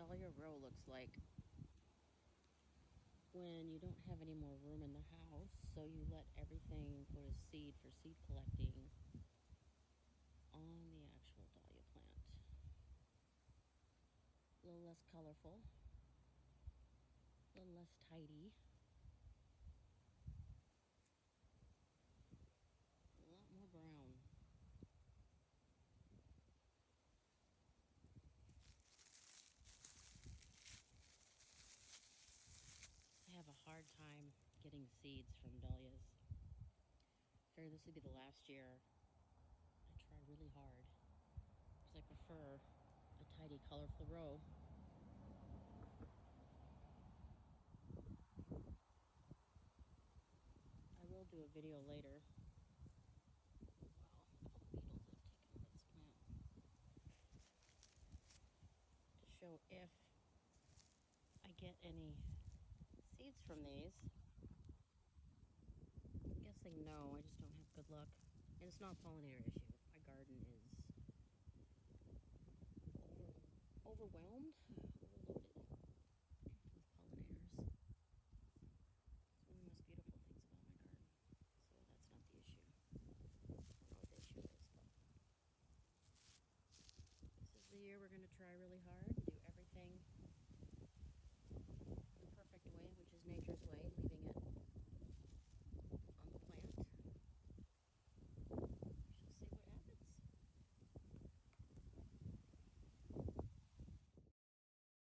dahlia row looks like when you don't have any more room in the house, so you let everything go to seed for seed collecting on the actual dahlia plant. A little less colorful, a little less tidy, a lot more brown. I have a hard time getting seeds from dahlias. I figure this would be the last year. I try really hard because I prefer a tidy, colorful row. I will do a video later. Wow, all the beetles have taken over this plant. To show if I get any seeds from these. I'm guessing no, I just don't have good luck. And it's not a pollinator issue. My garden is overwhelmed, overloaded.